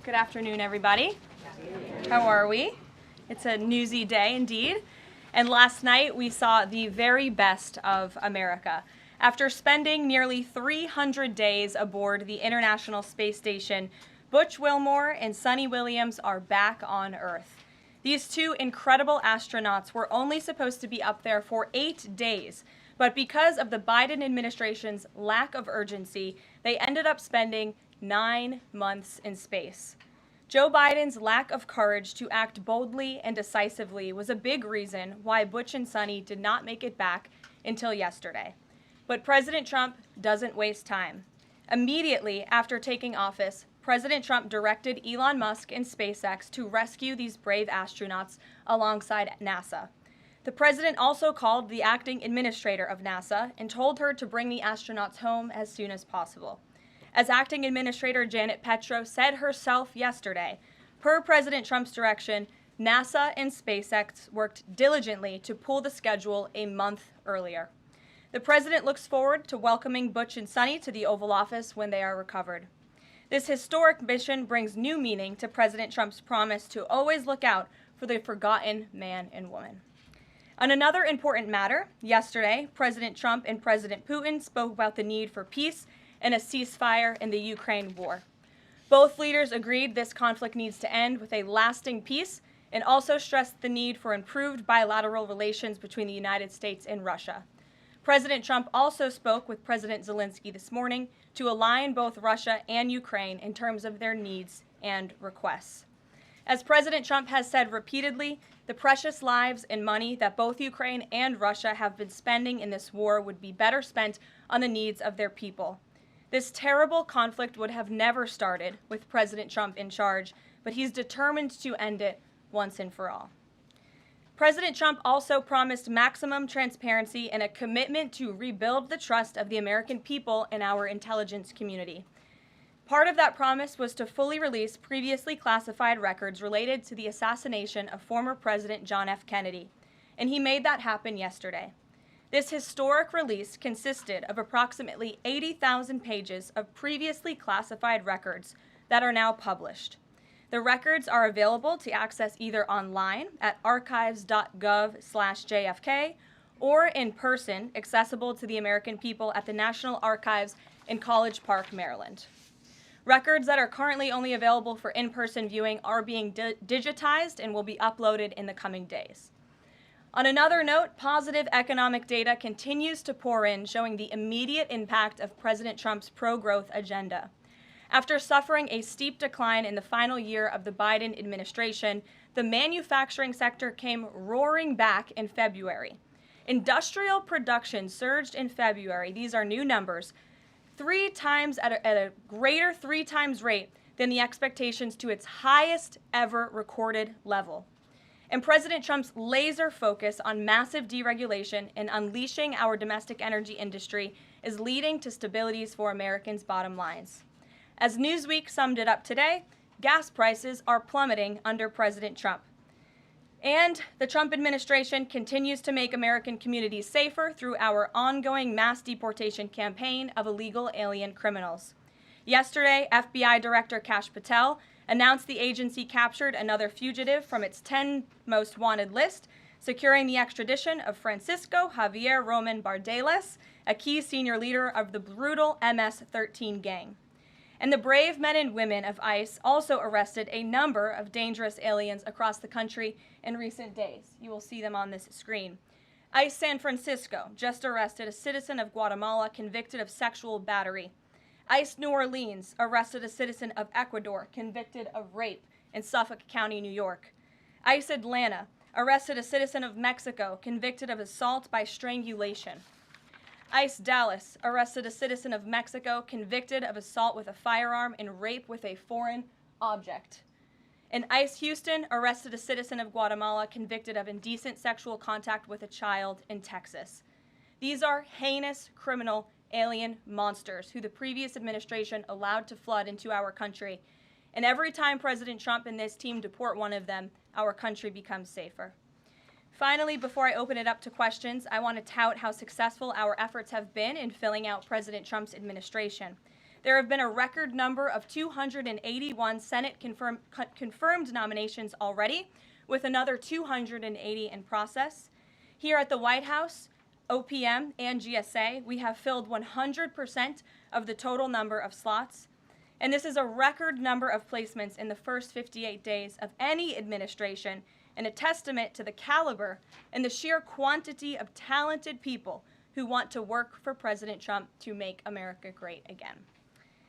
Good afternoon, everybody. How are we? It's a newsy day indeed. And last night we saw the very best of America. After spending nearly 300 days aboard the International Space Station, Butch Wilmore and Suni Williams are back on Earth. These two incredible astronauts were only supposed to be up there for 8 days, but because of the Biden administration's lack of urgency, they ended up spending 9 months in space. Joe Biden's lack of courage to act boldly and decisively was a big reason why Butch and Suni did not make it back until yesterday. But President Trump doesn't waste time. Immediately after taking office, President Trump directed Elon Musk and SpaceX to rescue these brave astronauts alongside NASA. The president also called the acting administrator of NASA and told her to bring the astronauts home as soon as possible. As acting administrator Janet Petro said herself yesterday, per President Trump's direction, NASA and SpaceX worked diligently to pull the schedule a month earlier. The president looks forward to welcoming Butch and Suni to the Oval Office when they are recovered. This historic mission brings new meaning to President Trump's promise to always look out for the forgotten man and woman. On another important matter, yesterday, President Trump and President Putin spoke about the need for peace and a ceasefire in the Ukraine war. Both leaders agreed this conflict needs to end with a lasting peace and also stressed the need for improved bilateral relations between the United States and Russia. President Trump also spoke with President Zelensky this morning to align both Russia and Ukraine in terms of their needs and requests. As President Trump has said repeatedly, the precious lives and money that both Ukraine and Russia have been spending in this war would be better spent on the needs of their people. This terrible conflict would have never started with President Trump in charge, but he's determined to end it once and for all. President Trump also promised maximum transparency and a commitment to rebuild the trust of the American people in our intelligence community. Part of that promise was to fully release previously classified records related to the assassination of former President John F. Kennedy, and he made that happen yesterday. This historic release consisted of approximately 80,000 pages of previously classified records that are now published. The records are available to access either online at archives.gov/JFK or in person, accessible to the American people at the National Archives in College Park, Maryland. Records that are currently only available for in-person viewing are being digitized and will be uploaded in the coming days. On another note, positive economic data continues to pour in, showing the immediate impact of President Trump's pro-growth agenda. After suffering a steep decline in the final year of the Biden administration, the manufacturing sector came roaring back in February. Industrial production surged in February, these are new numbers, 3 times at a greater 3 times rate than the expectations to its highest ever recorded level. And President Trump's laser focus on massive deregulation and unleashing our domestic energy industry is leading to stabilities for Americans' bottom lines. As Newsweek summed it up today, gas prices are plummeting under President Trump. And the Trump administration continues to make American communities safer through our ongoing mass deportation campaign of illegal alien criminals. Yesterday, FBI Director Kash Patel announced the agency captured another fugitive from its 10 most wanted list, securing the extradition of Francisco Javier Roman Bardeles, a key senior leader of the brutal MS-13 gang. And the brave men and women of ICE also arrested a number of dangerous aliens across the country in recent days. You will see them on this screen. ICE San Francisco just arrested a citizen of Guatemala convicted of sexual battery. ICE New Orleans arrested a citizen of Ecuador convicted of rape in Suffolk County, New York. ICE Atlanta arrested a citizen of Mexico convicted of assault by strangulation. ICE Dallas arrested a citizen of Mexico convicted of assault with a firearm and rape with a foreign object. And ICE Houston arrested a citizen of Guatemala convicted of indecent sexual contact with a child in Texas. These are heinous criminal alien monsters who the previous administration allowed to flood into our country. And every time President Trump and this team deport one of them, our country becomes safer. Finally, before I open it up to questions, I want to tout how successful our efforts have been in filling out President Trump's administration. There have been a record number of 281 Senate confirmed nominations already, with another 280 in process. Here at the White House, OPM and GSA, we have filled 100% of the total number of slots. And this is a record number of placements in the first 58 days of any administration, and a testament to the caliber and the sheer quantity of talented people who want to work for President Trump to make America great again.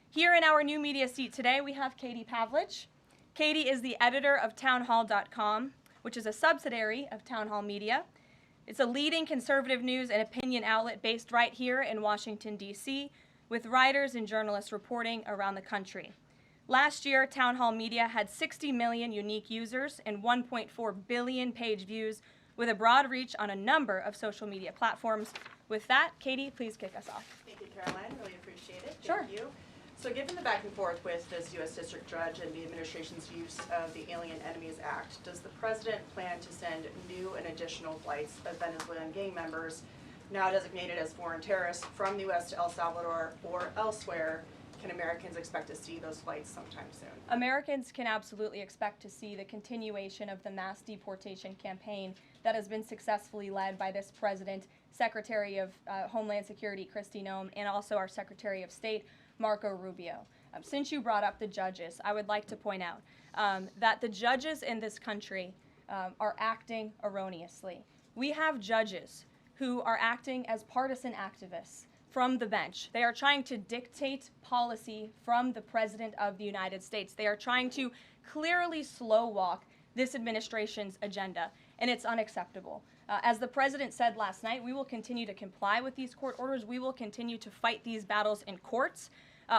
Here in our new media seat today, we have Katie Pavlich. Katie is the editor of townhall.com, which is a subsidiary of Town Hall Media. It's a leading conservative news and opinion outlet based right here in Washington, D.C., with writers and journalists reporting around the country. Last year, Town Hall Media had 60 million unique users and 1.4 billion page views, with a broad reach on a number of social media platforms. With that, Katie, please kick us off. Thank you, Karoline. Really appreciate it. Sure. Thank you. So given the back and forth with this U.S. District Judge and the administration's use of the Alien Enemies Act, does the President plan to send new and additional flights of Venezuelan gang members, now designated as foreign terrorists, from the U.S. to El Salvador or elsewhere? Can Americans expect to see those flights sometime soon? Americans can absolutely expect to see the continuation of the mass deportation campaign that has been successfully led by this president, Secretary of Homeland Security Kristi Noem, and also our Secretary of State, Marco Rubio. Since you brought up the judges, I would like to point out that the judges in this country are acting erroneously. We have judges who are acting as partisan activists from the bench. They are trying to dictate policy from the President of the United States. They are trying to clearly slow walk this administration's agenda, and it's unacceptable. As the President said last night, we will continue to comply with these court orders. We will continue to fight these battles in courts,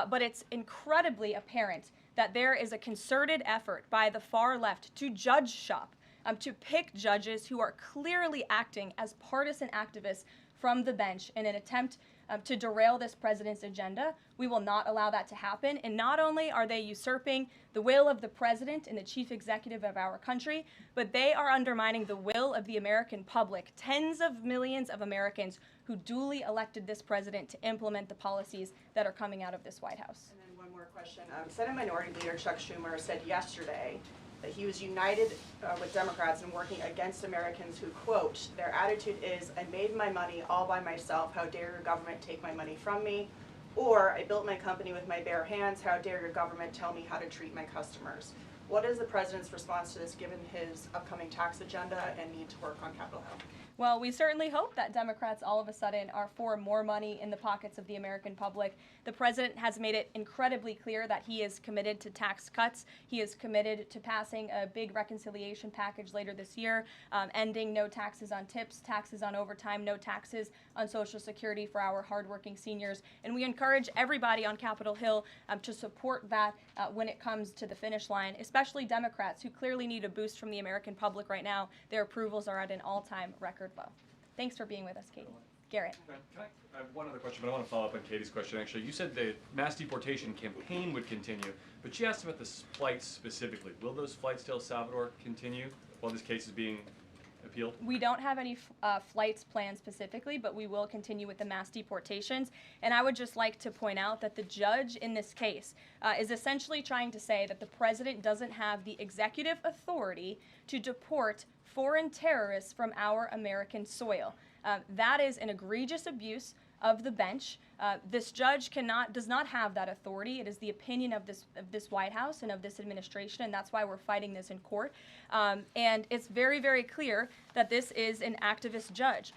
but it's incredibly apparent that there is a concerted effort by the far left to judge shop, to pick judges who are clearly acting as partisan activists from the bench in an attempt to derail this president's agenda. We will not allow that to happen. And not only are they usurping the will of the president and the chief executive of our country, but they are undermining the will of the American public, tens of millions of Americans who duly elected this president to implement the policies that are coming out of this White House. And then one more question. Senate Minority Leader Chuck Schumer said yesterday that he was united with Democrats in working against Americans who, quote, their attitude is, I made my money all by myself, how dare your government take my money from me? Or, I built my company with my bare hands, how dare your government tell me how to treat my customers? What is the president's response to this, given his upcoming tax agenda and need to work on Capitol Hill? Well, we certainly hope that Democrats all of a sudden are for more money in the pockets of the American public. The president has made it incredibly clear that he is committed to tax cuts. He is committed to passing a big reconciliation package later this year, ending no taxes on tips, taxes on overtime, no taxes on Social Security for our hardworking seniors. And we encourage everybody on Capitol Hill to support that when it comes to the finish line, especially Democrats who clearly need a boost from the American public right now. Their approvals are at an all-time record low. Thanks for being with us, Katie. Garrett. I have one other question, but I want to follow up on Katie's question. Actually, you said the mass deportation campaign would continue, but she asked about the flights specifically. Will those flights to El Salvador continue while this case is being appealed? We don't have any flights planned specifically, but we will continue with the mass deportations. And I would just like to point out that the judge in this case is essentially trying to say that the president doesn't have the executive authority to deport foreign terrorists from our American soil. That is an egregious abuse of the bench. This judge does not have that authority. It is the opinion of this White House and of this administration, and that's why we're fighting this in court. And it's very, very clear that this is an activist judge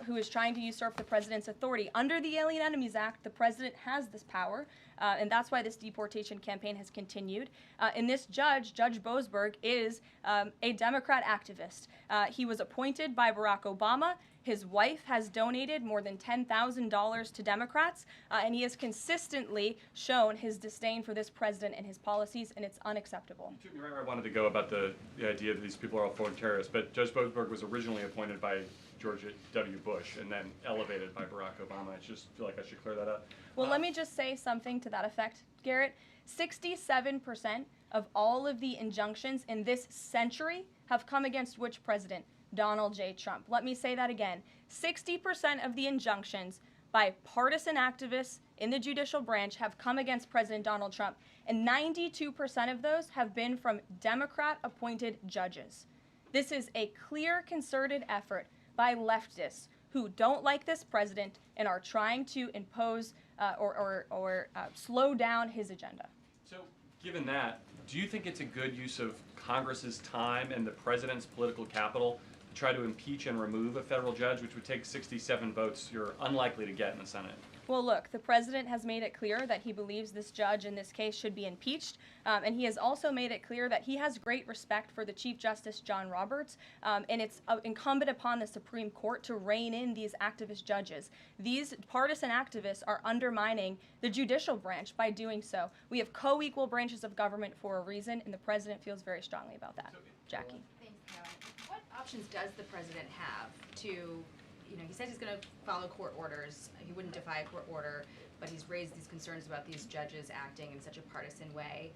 who is trying to usurp the president's authority. Under the Alien Enemies Act, the president has this power, and that's why this deportation campaign has continued. And this judge, Judge Boasberg, is a Democrat activist. He was appointed by Barack Obama. His wife has donated more than $10,000 to Democrats, and he has consistently shown his disdain for this president and his policies, and it's unacceptable. You took me right where I wanted to go about the idea that these people are all foreign terrorists, but Judge Boasberg was originally appointed by George W. Bush and then elevated by Barack Obama. I just feel like I should clear that up. Well, let me just say something to that effect, Garrett. 67% of all of the injunctions in this century have come against which president? Donald J. Trump. Let me say that again. 60% of the injunctions by partisan activists in the judicial branch have come against President Donald Trump, and 92% of those have been from Democrat-appointed judges. This is a clear, concerted effort by leftists who don't like this president and are trying to impose or slow down his agenda. So, given that, do you think it's a good use of Congress's time and the president's political capital to try to impeach and remove a federal judge, which would take 67 votes you're unlikely to get in the Senate? Well, look, the president has made it clear that he believes this judge in this case should be impeached, and he has also made it clear that he has great respect for the Chief Justice John Roberts, and it's incumbent upon the Supreme Court to rein in these activist judges. These partisan activists are undermining the judicial branch by doing so. We have co-equal branches of government for a reason, and the president feels very strongly about that. Jackie. Thanks, Caroline. What options does the president have to, he says he's going to follow court orders. He wouldn't defy a court order, but he's raised these concerns about these judges acting in such a partisan way.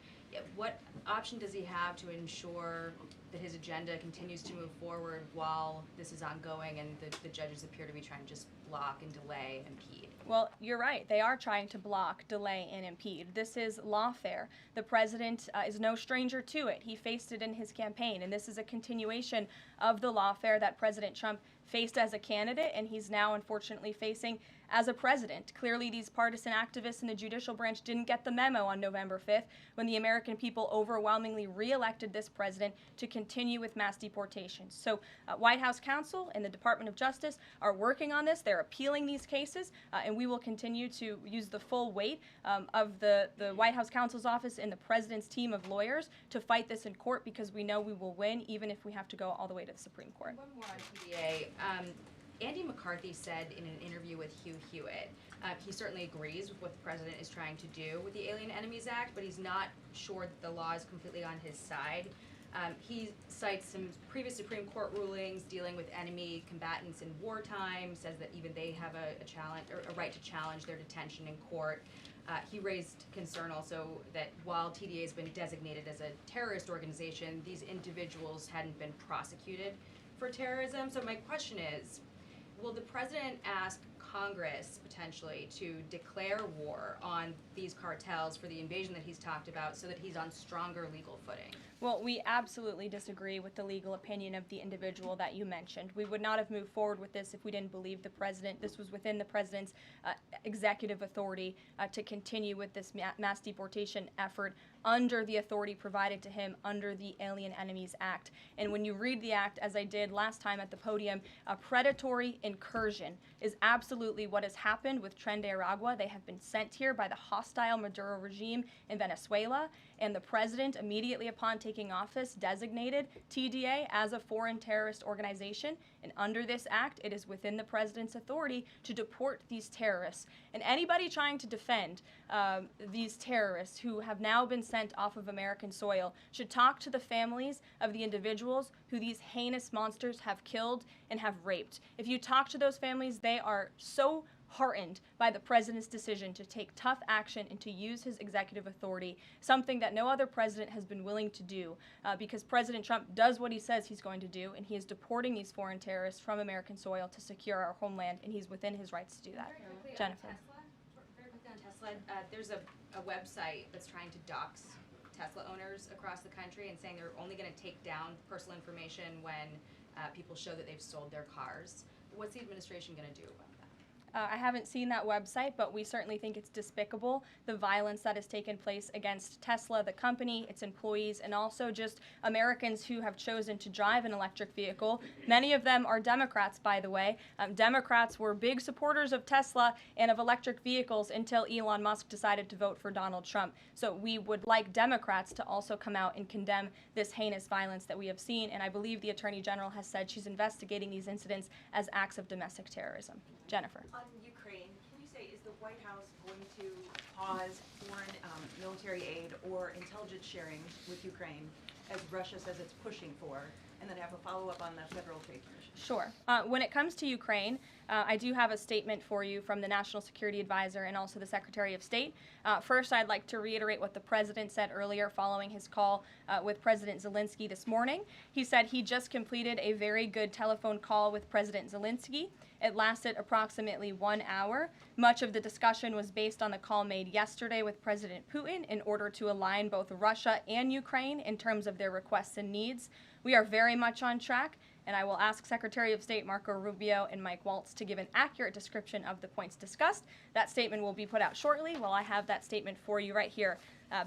What option does he have to ensure that his agenda continues to move forward while this is ongoing and the judges appear to be trying to just block and delay and impede? Well, you're right. They are trying to block, delay, and impede. This is lawfare. The president is no stranger to it. He faced it in his campaign, and this is a continuation of the lawfare that President Trump faced as a candidate, and he's now unfortunately facing as a president. Clearly, these partisan activists in the judicial branch didn't get the memo on November 5th when the American people overwhelmingly re-elected this president to continue with mass deportations. So White House counsel and the Department of Justice are working on this. They're appealing these cases, and we will continue to use the full weight of the White House counsel's office and the president's team of lawyers to fight this in court, because we know we will win even if we have to go all the way to the Supreme Court. One more on TDA. Andy McCarthy said in an interview with Hugh Hewitt, he certainly agrees with what the president is trying to do with the Alien Enemies Act, but he's not sure that the law is completely on his side. He cites some previous Supreme Court rulings dealing with enemy combatants in wartime, says that even they have a challenge or a right to challenge their detention in court. He raised concern also that while TDA has been designated as a terrorist organization, these individuals hadn't been prosecuted for terrorism. So my question is, will the president ask Congress potentially to declare war on these cartels for the invasion that he's talked about so that he's on stronger legal footing? Well, we absolutely disagree with the legal opinion of the individual that you mentioned. We would not have moved forward with this if we didn't believe the president. This was within the president's executive authority to continue with this mass deportation effort under the authority provided to him under the Alien Enemies Act. And when you read the act, as I did last time at the podium, a predatory incursion is absolutely what has happened with Tren de Aragua. They have been sent here by the hostile Maduro regime in Venezuela, and the president, immediately upon taking office, designated TDA as a foreign terrorist organization. And under this act, it is within the president's authority to deport these terrorists. And anybody trying to defend these terrorists who have now been sent off of American soil should talk to the families of the individuals who these heinous monsters have killed and have raped. If you talk to those families, they are so heartened by the president's decision to take tough action and to use his executive authority, something that no other president has been willing to do, because President Trump does what he says he's going to do, and he is deporting these foreign terrorists from American soil to secure our homeland, and he's within his rights to do that. Very quickly Jennifer. on Tesla, very quickly on Tesla, there's a website that's trying to dox Tesla owners across the country and saying they're only going to take down personal information when people show that they've sold their cars. What's the administration going to do about that? I haven't seen that website, but we certainly think it's despicable, the violence that has taken place against Tesla, the company, its employees, and also just Americans who have chosen to drive an electric vehicle. Many of them are Democrats, by the way. Democrats were big supporters of Tesla and of electric vehicles until Elon Musk decided to vote for Donald Trump. So we would like Democrats to also come out and condemn this heinous violence that we have seen, and I believe the Attorney General has said she's investigating these incidents as acts of domestic terrorism. Jennifer. On Ukraine, can you say, is the White House going to pause foreign military aid or intelligence sharing with Ukraine, as Russia says it's pushing for? And then I have a follow-up on the Federal Trade Commission. Sure. When it comes to Ukraine, I do have a statement for you from the National Security Advisor and also the Secretary of State. First, I'd like to reiterate what the President said earlier following his call with President Zelensky this morning. He said he just completed a very good telephone call with President Zelensky. It lasted approximately 1 hour. Much of the discussion was based on the call made yesterday with President Putin in order to align both Russia and Ukraine in terms of their requests and needs. We are very much on track, and I will ask Secretary of State Marco Rubio and Mike Waltz to give an accurate description of the points discussed. That statement will be put out shortly. While I have that statement for you right here,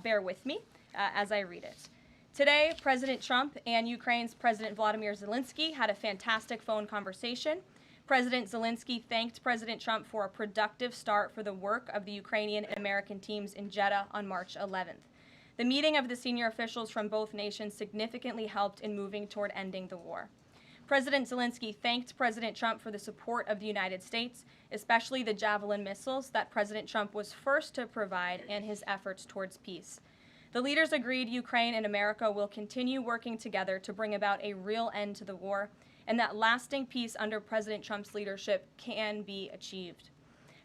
bear with me as I read it. Today, President Trump and Ukraine's President Volodymyr Zelensky had a fantastic phone conversation. President Zelensky thanked President Trump for a productive start for the work of the Ukrainian and American teams in Jeddah on March 11th. The meeting of the senior officials from both nations significantly helped in moving toward ending the war. President Zelensky thanked President Trump for the support of the United States, especially the Javelin missiles that President Trump was first to provide and his efforts towards peace. The leaders agreed Ukraine and America will continue working together to bring about a real end to the war, and that lasting peace under President Trump's leadership can be achieved.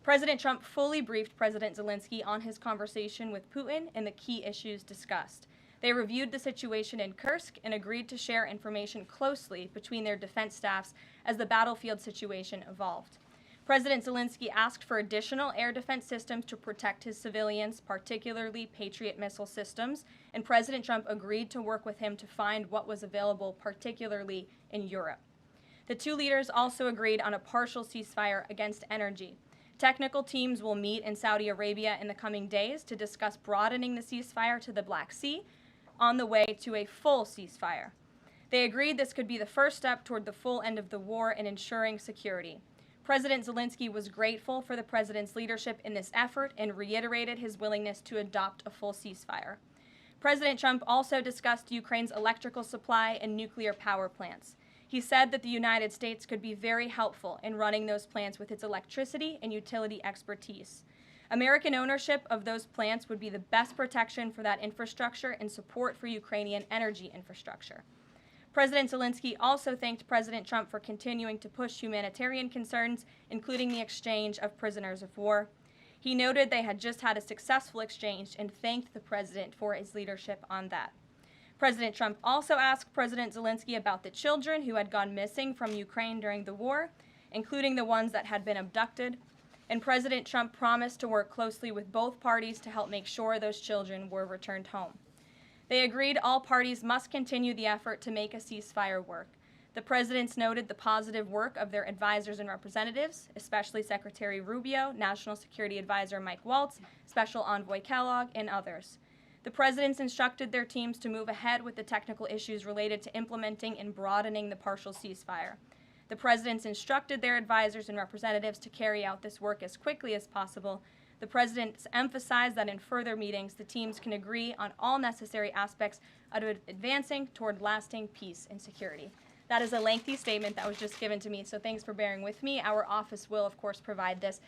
President Trump fully briefed President Zelensky on his conversation with Putin and the key issues discussed. They reviewed the situation in Kursk and agreed to share information closely between their defense staffs as the battlefield situation evolved. President Zelensky asked for additional air defense systems to protect his civilians, particularly Patriot missile systems, and President Trump agreed to work with him to find what was available, particularly in Europe. The two leaders also agreed on a partial ceasefire against energy. Technical teams will meet in Saudi Arabia in the coming days to discuss broadening the ceasefire to the Black Sea on the way to a full ceasefire. They agreed this could be the first step toward the full end of the war and ensuring security. President Zelensky was grateful for the president's leadership in this effort and reiterated his willingness to adopt a full ceasefire. President Trump also discussed Ukraine's electrical supply and nuclear power plants. He said that the United States could be very helpful in running those plants with its electricity and utility expertise. American ownership of those plants would be the best protection for that infrastructure and support for Ukrainian energy infrastructure. President Zelensky also thanked President Trump for continuing to push humanitarian concerns, including the exchange of prisoners of war. He noted they had just had a successful exchange and thanked the president for his leadership on that. President Trump also asked President Zelensky about the children who had gone missing from Ukraine during the war, including the ones that had been abducted, and President Trump promised to work closely with both parties to help make sure those children were returned home. They agreed all parties must continue the effort to make a ceasefire work. The presidents noted the positive work of their advisors and representatives, especially Secretary Rubio, National Security Advisor Mike Waltz, Special Envoy Kellogg, and others. The presidents instructed their teams to move ahead with the technical issues related to implementing and broadening the partial ceasefire. The presidents instructed their advisors and representatives to carry out this work as quickly as possible. The presidents emphasized that in further meetings, the teams can agree on all necessary aspects of advancing toward lasting peace and security. That is a lengthy statement that was just given to me, so thanks for bearing with me. Our office will, of course, provide this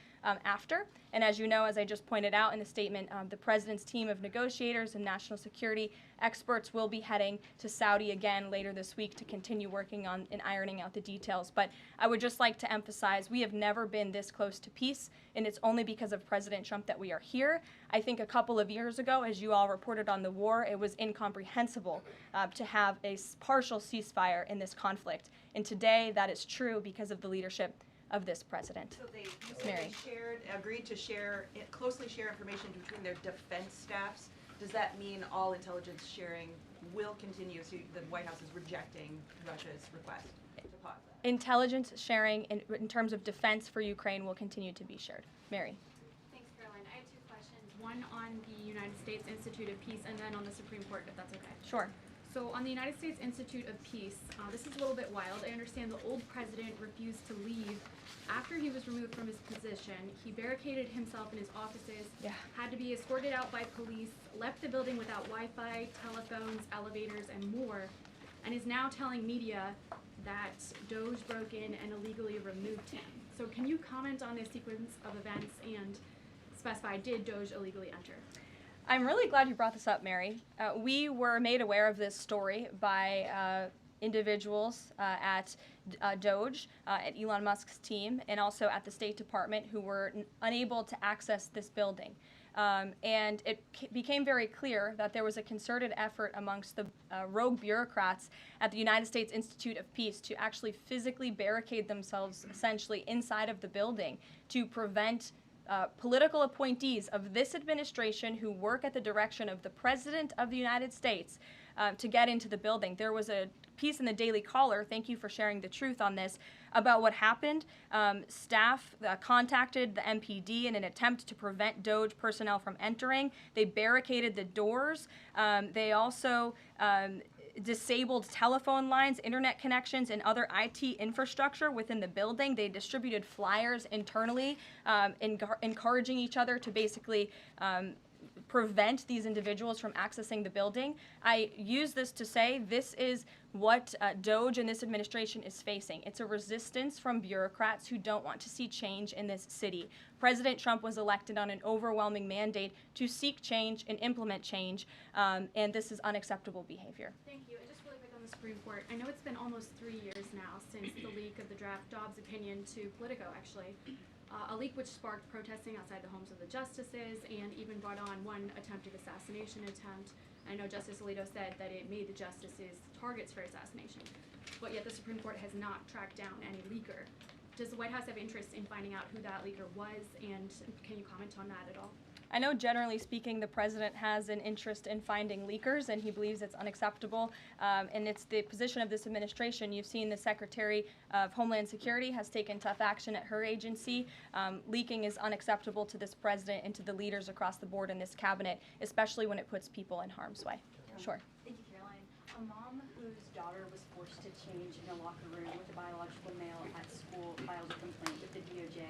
after. And as you know, as I just pointed out in the statement, the president's team of negotiators and national security experts will be heading to Saudi again later this week to continue working on and ironing out the details. But I would just like to emphasize we have never been this close to peace, and it's only because of President Trump that we are here. I think a couple of years ago, as you all reported on the war, it was incomprehensible to have a partial ceasefire in this conflict. And today, that is true because of the leadership of this president. So they Mary. agreed to closely share information between their defense staffs. Does that mean all intelligence sharing will continue? So the White House is rejecting Russia's request to pause that. Intelligence sharing in terms of defense for Ukraine will continue to be shared. Mary. Thanks, Karoline. I have two questions. One on the United States Institute of Peace and then on the Supreme Court, if that's okay. Sure. So on the United States Institute of Peace, this is a little bit wild. I understand the old president refused to leave after he was removed from his position. He barricaded himself in his offices, had to be escorted out by police, left the building without Wi-Fi, telephones, elevators, and more, and is now telling media that Doge broke in and illegally removed him. So can you comment on this sequence of events and specify, did Doge illegally enter? I'm really glad you brought this up, Mary. We were made aware of this story by individuals at Doge, at Elon Musk's team, and also at the State Department who were unable to access this building. And it became very clear that there was a concerted effort amongst the rogue bureaucrats at the United States Institute of Peace to actually physically barricade themselves essentially inside of the building to prevent political appointees of this administration who work at the direction of the President of the United States to get into the building. There was a piece in the Daily Caller, thank you for sharing the truth on this, about what happened. Staff contacted the MPD in an attempt to prevent Doge personnel from entering. They barricaded the doors. They also disabled telephone lines, internet connections, and other IT infrastructure within the building. They distributed flyers internally, encouraging each other to basically prevent these individuals from accessing the building. I use this to say this is what Doge and this administration is facing. It's a resistance from bureaucrats who don't want to see change in this city. President Trump was elected on an overwhelming mandate to seek change and implement change, and this is unacceptable behavior. Thank you. And just really quick on the Supreme Court, I know it's been almost 3 years now since the leak of the draft Dobbs opinion to Politico, actually. A leak which sparked protesting outside the homes of the justices and even brought on one attempted assassination attempt. I know Justice Alito said that it made the justices targets for assassination, but yet the Supreme Court has not tracked down any leaker. Does the White House have interest in finding out who that leaker was, and can you comment on that at all? I know generally speaking the president has an interest in finding leakers and he believes it's unacceptable, and it's the position of this administration. You've seen the Secretary of Homeland Security has taken tough action at her agency. Leaking is unacceptable to this president and to the leaders across the board in this cabinet, especially when it puts people in harm's way. Sure. Thank you, Caroline. A mom whose daughter was forced to change in a locker room with a biological male at school filed a complaint with the DOJ.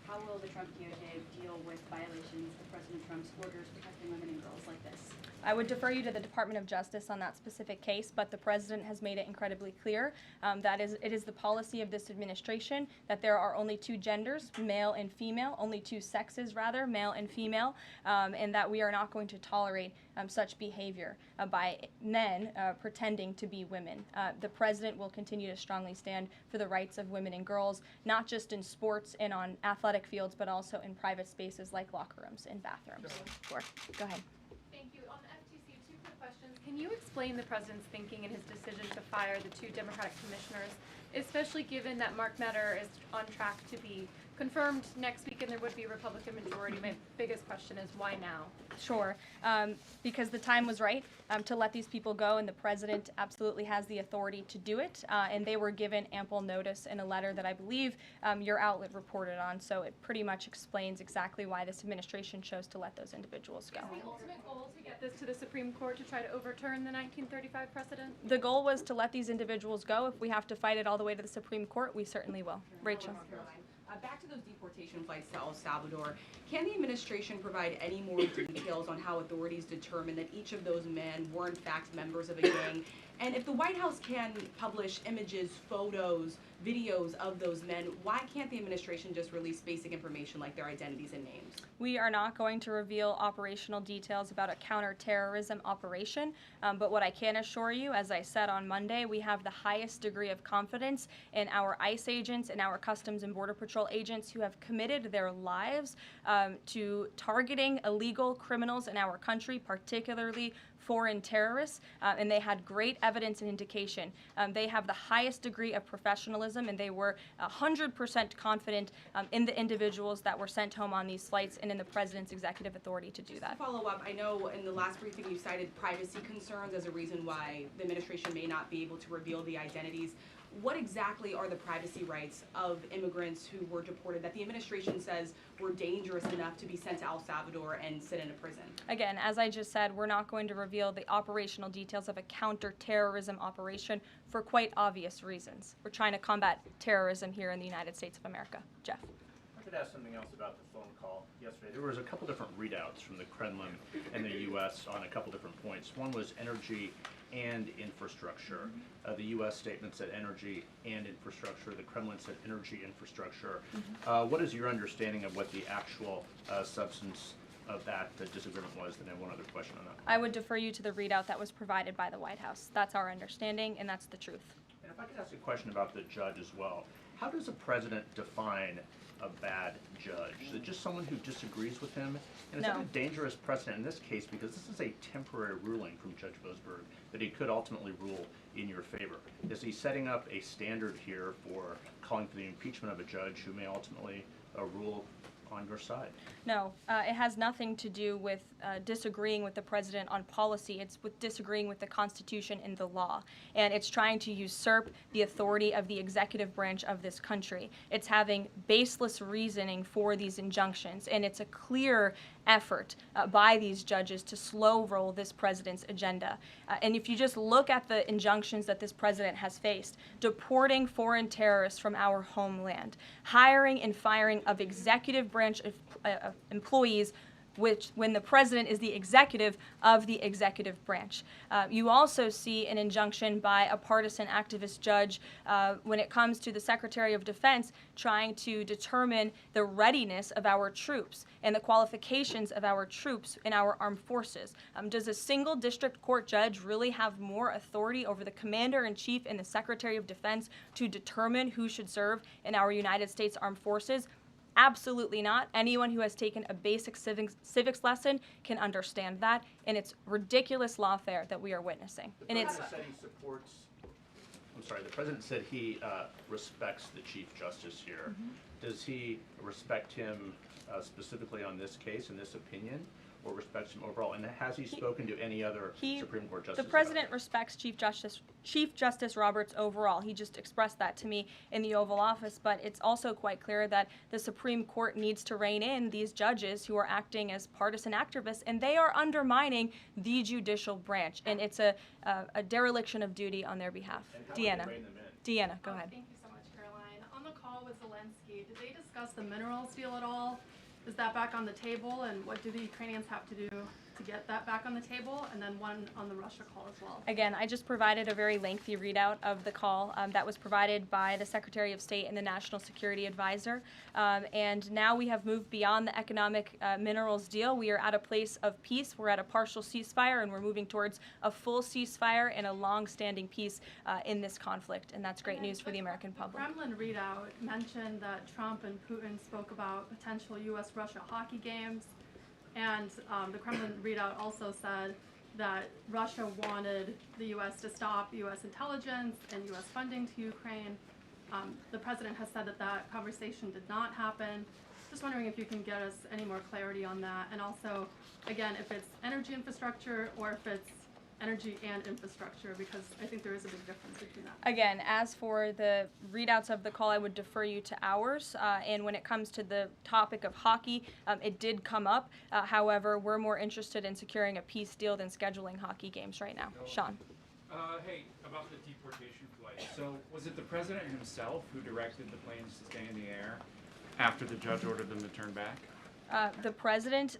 How will the Trump DOJ deal with violations of President Trump's orders protecting women and girls like this? I would defer you to the Department of Justice on that specific case, but the president has made it incredibly clear that it is the policy of this administration that there are only two genders, male and female, only two sexes rather, male and female, and that we are not going to tolerate such behavior by men pretending to be women. The president will continue to strongly stand for the rights of women and girls, not just in sports and on athletic fields, but also in private spaces like locker rooms and bathrooms. Sure. Go ahead. Thank you. On the FTC, two quick questions. Can you explain the president's thinking in his decision to fire the two Democratic commissioners, especially given that Mark Meadow is on track to be confirmed next week and there would be a Republican majority? My biggest question is why now? Sure, because the time was right to let these people go, and the president absolutely has the authority to do it, and they were given ample notice in a letter that I believe your outlet reported on, so it pretty much explains exactly why this administration chose to let those individuals go. Is the ultimate goal to get this to the Supreme Court to try to overturn the 1935 precedent? The goal was to let these individuals go. If we have to fight it all the way to the Supreme Court, we certainly will. Rachel. Back to those deportation flights to El Salvador, can the administration provide any more details on how authorities determined that each of those men were in fact members of a gang? And if the White House can publish images, photos, videos of those men, why can't the administration just release basic information like their identities and names? We are not going to reveal operational details about a counterterrorism operation, but what I can assure you, as I said on Monday, we have the highest degree of confidence in our ICE agents and our Customs and Border Patrol agents who have committed their lives to targeting illegal criminals in our country, particularly foreign terrorists, and they had great evidence and indication. They have the highest degree of professionalism, and they were 100% confident in the individuals that were sent home on these flights and in the president's executive authority to do that. To follow up, I know in the last briefing you cited privacy concerns as a reason why the administration may not be able to reveal the identities. What exactly are the privacy rights of immigrants who were deported that the administration says were dangerous enough to be sent to El Salvador and sit in a prison? Again, as I just said, we're not going to reveal the operational details of a counterterrorism operation for quite obvious reasons. We're trying to combat terrorism here in the United States of America. Jeff. could ask something else about the phone call yesterday. There was a couple different readouts from the Kremlin and the U.S. on a couple different points. One was energy and infrastructure. The U.S. statement said energy and infrastructure. The Kremlin said energy infrastructure. What is your understanding of what the actual substance of that disagreement was? Then I have one other question on that. I would defer you to the readout that was provided by the White House. That's our understanding, and that's the truth. And if I could ask a question about the judge as well. How does a president define a bad judge? Is it just someone who disagrees with him? And is that a dangerous precedent in this case, because this is a temporary ruling from Judge Boasberg that he could ultimately rule in your favor? Is he setting up a standard here for calling for the impeachment of a judge who may ultimately rule on your side? No, it has nothing to do with disagreeing with the president on policy. It's with disagreeing with the Constitution and the law. And it's trying to usurp the authority of the executive branch of this country. It's having baseless reasoning for these injunctions. And it's a clear effort by these judges to slow roll this president's agenda. And if you just look at the injunctions that this president has faced, deporting foreign terrorists from our homeland, hiring and firing of executive branch employees, which when the president is the executive of the executive branch. You also see an injunction by a partisan activist judge when it comes to the Secretary of Defense trying to determine the readiness of our troops and the qualifications of our troops in our armed forces. Does a single district court judge really have more authority over the Commander-in-Chief and the Secretary of Defense to determine who should serve in our United States Armed Forces? Absolutely not. Anyone who has taken a basic civics lesson can understand that, and it's ridiculous lawfare that we are witnessing. The president said he supports. I'm sorry. The president said he respects the Chief Justice here. Does he respect him specifically on this case and this opinion, or respects him overall? And has he spoken to any other Supreme Court justices? The president respects Chief Justice Roberts overall. He just expressed that to me in the Oval Office, but it's also quite clear that the Supreme Court needs to rein in these judges who are acting as partisan activists, and they are undermining the judicial branch, and it's a dereliction of duty on their behalf. Deanna, go ahead. Thank you so much, Caroline. On the call with Zelensky, did they discuss the minerals deal at all? Is that back on the table, and what do the Ukrainians have to do to get that back on the table? And then one on the Russia call as well. Again, I just provided a very lengthy readout of the call that was provided by the Secretary of State and the National Security Advisor. And now we have moved beyond the economic minerals deal. We are at a place of peace. We're at a partial ceasefire, and we're moving towards a full ceasefire and a long-standing peace in this conflict. And that's great news for the American public. The Kremlin readout mentioned that Trump and Putin spoke about potential U.S.-Russia hockey games. And the Kremlin readout also said that Russia wanted the U.S. to stop U.S. intelligence and U.S. funding to Ukraine. The president has said that that conversation did not happen. Just wondering if you can get us any more clarity on that. And also, again, if it's energy infrastructure or if it's energy and infrastructure, because I think there is a big difference between that. Again, as for the readouts of the call, I would defer you to ours. And when it comes to the topic of hockey, it did come up. However, we're more interested in securing a peace deal than scheduling hockey games right now. Sean. Hey, about the deportation flight. So was it the president himself who directed the planes to stay in the air after the judge ordered them to turn back? The president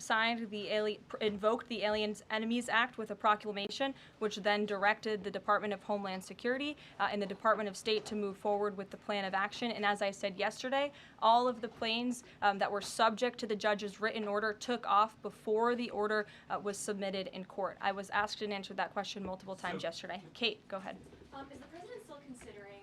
invoked the Aliens Enemies Act with a proclamation, which then directed the Department of Homeland Security and the Department of State to move forward with the plan of action. And as I said yesterday, all of the planes that were subject to the judge's written order took off before the order was submitted in court. I was asked and answered that question multiple times yesterday. Kate, go ahead. Is the president still considering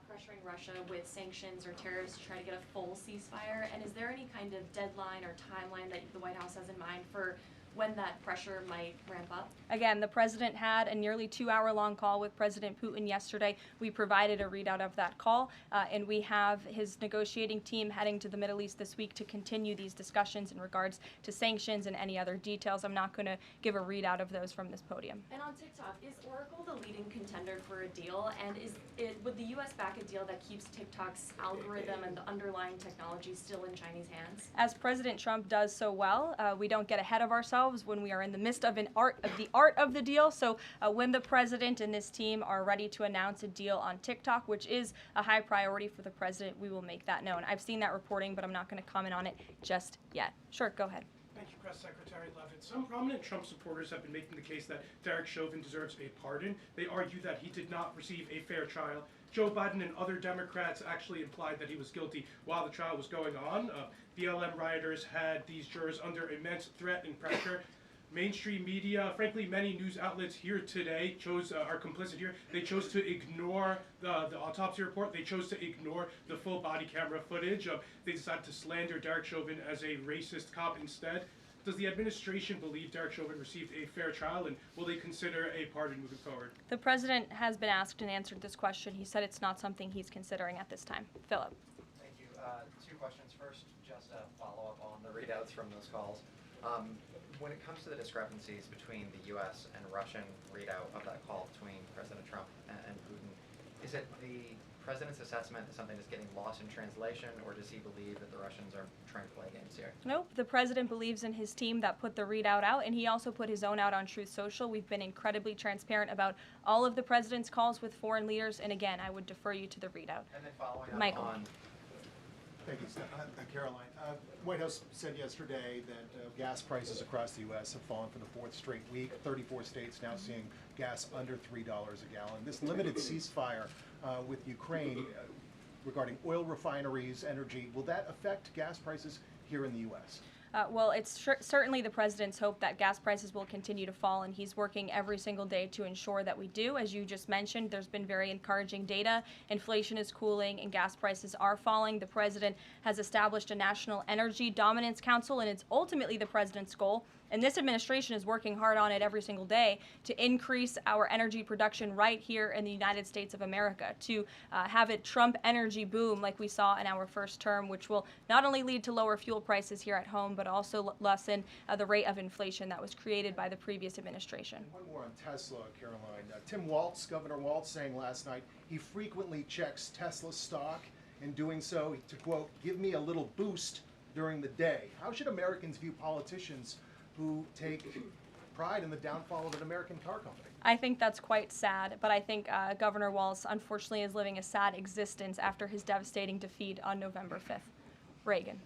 pressuring Russia with sanctions or tariffs to try to get a full ceasefire? And is there any kind of deadline or timeline that the White House has in mind for when that pressure might ramp up? Again, the president had a nearly 2-hour-long call with President Putin yesterday. We provided a readout of that call, and we have his negotiating team heading to the Middle East this week to continue these discussions in regards to sanctions and any other details. I'm not going to give a readout of those from this podium. And on TikTok, is Oracle the leading contender for a deal? And would the U.S. back a deal that keeps TikTok's algorithm and the underlying technology still in Chinese hands? As President Trump does so well, we don't get ahead of ourselves. ourselves when we are in the midst of the art of the deal. So when the president and this team are ready to announce a deal on TikTok, which is a high priority for the president, we will make that known. I've seen that reporting, but I'm not going to comment on it just yet. Sure, go ahead. Thank you, Press Secretary Leavitt. Some prominent Trump supporters have been making the case that Derek Chauvin deserves a pardon. They argue that he did not receive a fair trial. Joe Biden and other Democrats actually implied that he was guilty while the trial was going on. BLM rioters had these jurors under immense threat and pressure. Mainstream media, frankly, many news outlets here today are complicit here. They chose to ignore the autopsy report. They chose to ignore the full body camera footage. They decided to slander Derek Chauvin as a racist cop instead. Does the administration believe Derek Chauvin received a fair trial, and will they consider a pardon moving forward? The president has been asked and answered this question. He said it's not something he's considering at this time. Philip. Thank you. Two questions. First, just a follow-up on the readouts from those calls. When it comes to the discrepancies between the U.S. and Russian readout of that call between President Trump and Putin, is it the president's assessment that something is getting lost in translation, or does he believe that the Russians are trying to play games here? Nope. The president believes in his team that put the readout out, and he also put his own out on Truth Social. We've been incredibly transparent about all of the president's calls with foreign leaders, and again, I would defer you to the readout. And then following up Michael. on... Thank you, Karoline. White House said yesterday that gas prices across the U.S. have fallen for the fourth straight week. 34 states now seeing gas under $3 a gallon. This limited ceasefire with Ukraine regarding oil refineries, energy, will that affect gas prices here in the U.S.? Well, it's certainly the president's hope that gas prices will continue to fall, and he's working every single day to ensure that we do. As you just mentioned, there's been very encouraging data. Inflation is cooling and gas prices are falling. The president has established a National Energy Dominance Council, and it's ultimately the president's goal, and this administration is working hard on it every single day, to increase our energy production right here in the United States of America, to have it Trump energy boom like we saw in our first term, which will not only lead to lower fuel prices here at home, but also lessen the rate of inflation that was created by the previous administration. And one more on Tesla, Caroline. Tim Walz, Governor Walz, saying last night he frequently checks Tesla stock. In doing so, to quote, give me a little boost during the day. How should Americans view politicians who take pride in the downfall of an American car company? I think that's quite sad, but I think Governor Walz unfortunately is living a sad existence after his devastating defeat on November 5th. Reagan,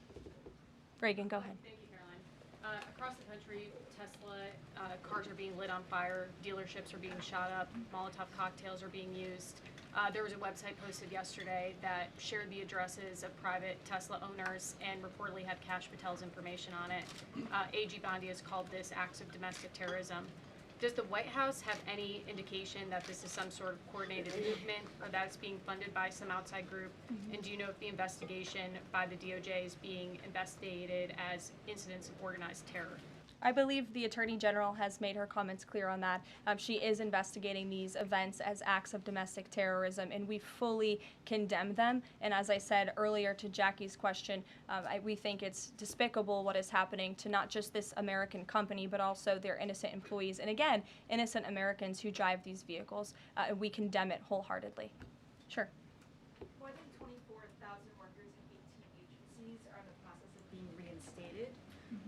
go ahead. Thank you, Caroline. Across the country, Tesla cars are being lit on fire, dealerships are being shot up, Molotov cocktails are being used. There was a website posted yesterday that shared the addresses of private Tesla owners and reportedly had Kash Patel's information on it. A.G. Bondi has called this acts of domestic terrorism. Does the White House have any indication that this is some sort of coordinated movement or that it's being funded by some outside group? And do you know if the investigation by the DOJ is being investigated as incidents of organized terror? I believe the Attorney General has made her comments clear on that. She is investigating these events as acts of domestic terrorism, and we fully condemn them. And as I said earlier to Jackie's question, we think it's despicable what is happening to not just this American company, but also their innocent employees. And again, innocent Americans who drive these vehicles. And we condemn it wholeheartedly. Sure. More than 24,000 workers in 18 agencies are in the process of being reinstated.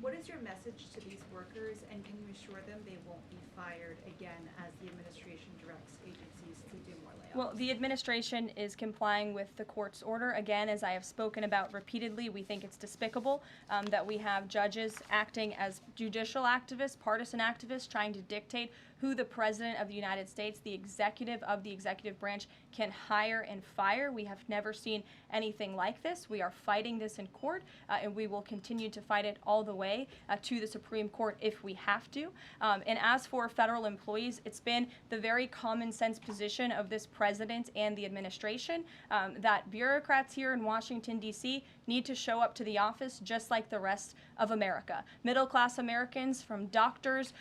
What is your message to these workers, and can you assure them they won't be fired again as the administration directs agencies to do more layoffs? Well, the administration is complying with the court's order. Again, as I have spoken about repeatedly, we think it's despicable that we have judges acting as judicial activists, partisan activists, trying to dictate who the President of the United States, the executive of the executive branch, can hire and fire. We have never seen anything like this. We are fighting this in court, and we will continue to fight it all the way to the Supreme Court if we have to. And as for federal employees, it's been the very common sense position of this president and the administration that bureaucrats here in Washington, D.C. need to show up to the office just like the rest of America. Middle-class Americans, from doctors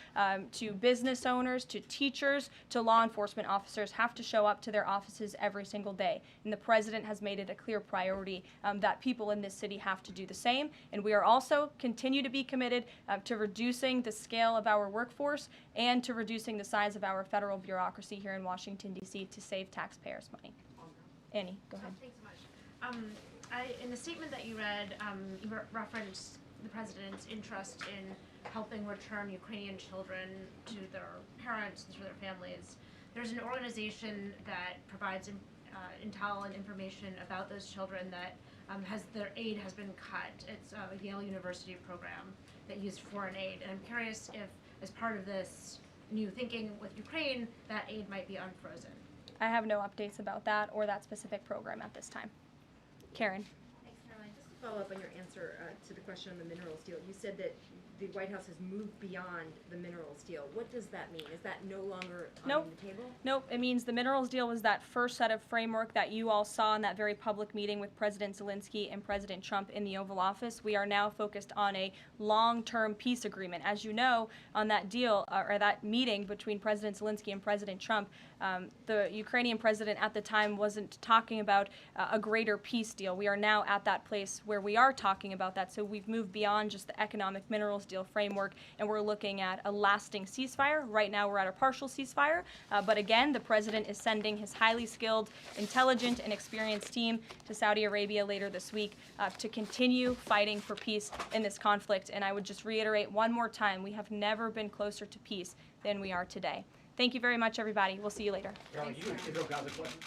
to business owners to teachers to law enforcement officers, have to show up to their offices every single day. And the president has made it a clear priority that people in this city have to do the same. And we are also continue to be committed to reducing the scale of our workforce and to reducing the size of our federal bureaucracy here in Washington, D.C. to save taxpayers' money. Annie, go ahead. Thanks so much. In the statement that you read, you referenced the president's interest in helping return Ukrainian children to their parents and to their families. There's an organization that provides intel and information about those children that their aid has been cut. It's a Yale University program that used foreign aid. And I'm curious if, as part of this new thinking with Ukraine, that aid might be unfrozen. I have no updates about that or that specific program at this time. Karen. Thanks, Caroline. Just to follow up on your answer to the question on the minerals deal, you said that the White House has moved beyond the minerals deal. What does that mean? Is that no longer on the table? Nope. It means the minerals deal was that first set of framework that you all saw in that very public meeting with President Zelensky and President Trump in the Oval Office. We are now focused on a long-term peace agreement. As you know, on that deal, or that meeting between President Zelensky and President Trump, the Ukrainian president at the time wasn't talking about a greater peace deal. We are now at that place where we are talking about that. So we've moved beyond just the economic minerals deal framework, and we're looking at a lasting ceasefire. Right now we're at a partial ceasefire, but again, the president is sending his highly skilled, intelligent, and experienced team to Saudi Arabia later this week to continue fighting for peace in this conflict. And I would just reiterate one more time, we have never been closer to peace than we are today. Thank you very much, everybody. We'll see you later. Caroline, you Israel Gaza question?